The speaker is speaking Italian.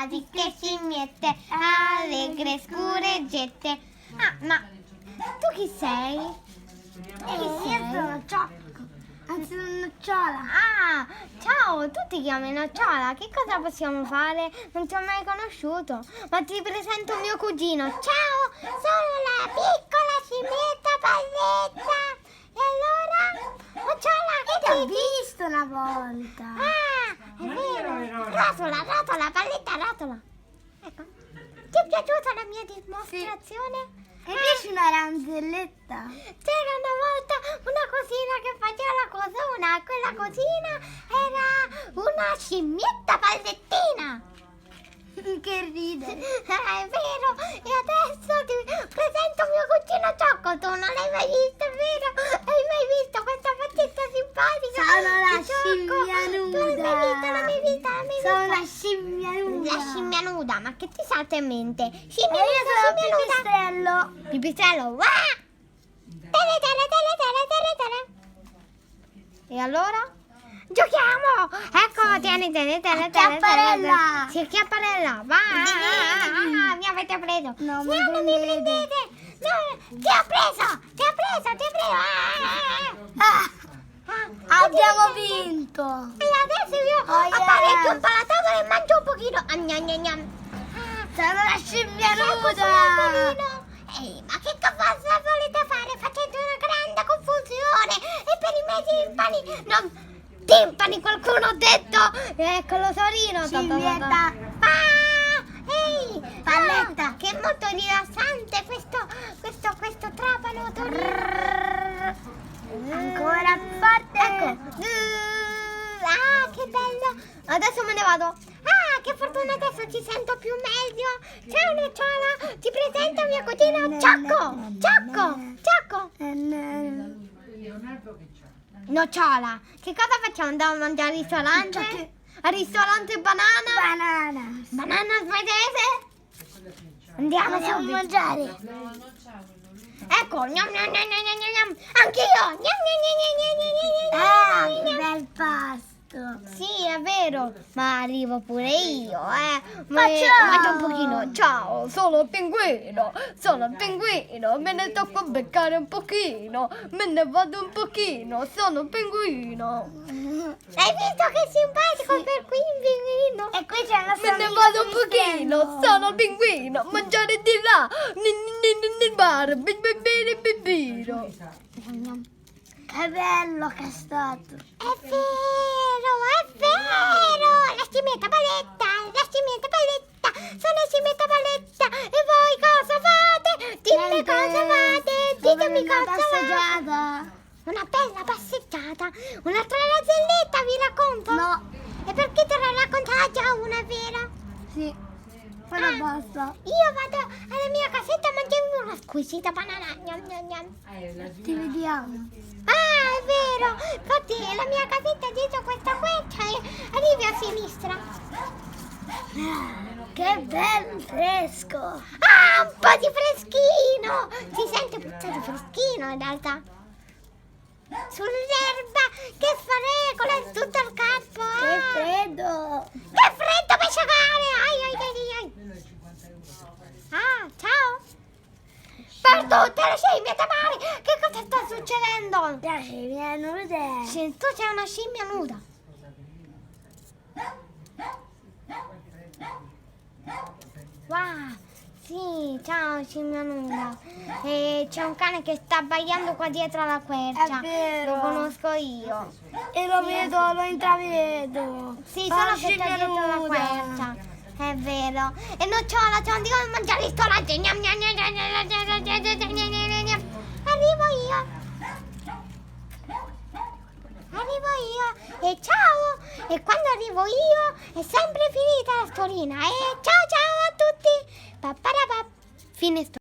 simpatiche scimmiette, allegre scureggette. Ah, ma tu chi sei? Io sono Ciocco, anzi sono Nocciola. Ah, ciao, tu ti chiami Nocciola, che cosa possiamo fare? Non ti ho mai conosciuto, ma ti presento mio cugino. Ciao, sono la piccola scimmietta Palletta. E allora, Nocciola, Ti che ho dici? visto una volta. Ah, è vero. Rotola, Palletta, rotola. Ecco, ti è piaciuta la mia dimostrazione? Mi piace una ranzelletta. C'era una volta una cosina che faceva la cosona, quella cosina era una scimmietta pallettina. Che ride. È vero, e adesso ti presento mio cugino Ciocco, tu non l'hai mai visto, è vero? Hai mai visto questa faccetta simpatica? Sono la di Ciocco? scimmia Tu l'hai mai vista, l'hai mai vista, l'hai mai Sono vista? la scimmia nuda. La scimmia nuda, ma che ti salta in mente? E Scimmia io nuda, sono scimmia nuda. Pipistrello. Pipistrello, wah! Tele, tele, tele, tele, tele, tele. E allora? Giochiamo! Ecco, tieni. Chiapparella. Sì, chiapparella, va! Mi avete preso! No, No, non mi prendete! No, ti ho preso! Abbiamo che ti divertente? vinto. E adesso io Oh, yeah. apparecchio un palatone e mangio un pochino. Gnam, gnam, gnam. Sono la scimmia Ecco, nuda. Ehi, ma che cosa volete fare? Facendo una grande confusione e per i miei timpani non... Timpani, qualcuno ha detto! Ecco l'osorino! Scimmietta. Ehi! Palletta. Che è molto rilassante questo trapano otorino! Ancora forte. Ecco! Ah, che bello! Adesso me ne vado! Ah, che fortuna, adesso ci sento più meglio! Ciao Nocciola! Ti presento mio cugino Ciocco! Nocciola, che cosa facciamo? Andiamo a mangiare al ristorante? Al ristorante banana? Banana svedese? Andiamo Andiamo a subito. mangiare. Ecco, gnam, gnam, gnam, gnam, gnam, gnam. Anch'io! Gnam, gnam, gnam, gnam, gnam, gnam, Ah, gnam, che gnam. bel pasto. Sì, è vero, ma arrivo pure io, Ma ciao! Mangia un pochino. Ciao, sono il pinguino, me ne tocco beccare un pochino, me ne vado un pochino, sono il pinguino. Hai visto che simpatico Sì. per qui il pinguino? E qui c'è la Me ne vado un pochino, sono il pinguino, mangiare di là, nel bar, bibino. Che bello che è stato. È vero, la scimmietta Palletta, sono la scimmietta Palletta, e voi cosa fate? Dimmi cosa fate, ditemi cosa fate. Una bella passeggiata, un'altra razzelletta vi racconto? No. E perché te la raccontava già una, è vero? Sì. Però basta. Io vado alla mia casetta a mangiarmi una squisita banana, gnam, gnam, gnam. Ti vediamo. Ah, è vero! Infatti la mia casetta è dietro questa quercia e arrivi a sinistra. Che bello fresco. Ah, un po' di freschino! Si sente puzza di freschino in realtà. Sull'erba, che fregola in tutto il campo! Che Ah. freddo. Che freddo per sciacare! Ai. Ah, ciao! Per tutte le scimmie tamari, che cosa sta succedendo? La scimmia nuda. Se tu sei una scimmia nuda. Wow, sì, ciao scimmia nuda. E c'è un cane che sta abbaiando qua dietro alla quercia. È vero. Lo conosco io. E lo vedo, lo intravedo. Sì, Ma solo la che sta scimmia dietro la nuda. quercia. È vero. E Nocciola, ci andiamo a mangiare al ristorante. Gnam, gnam, gnam, gnam, gnam, gnam, gnam, gnam, gnam, gnam, gnam. Arrivo io. E ciao. E quando arrivo io è sempre finita la storiella. E ciao ciao a tutti. Fine storia.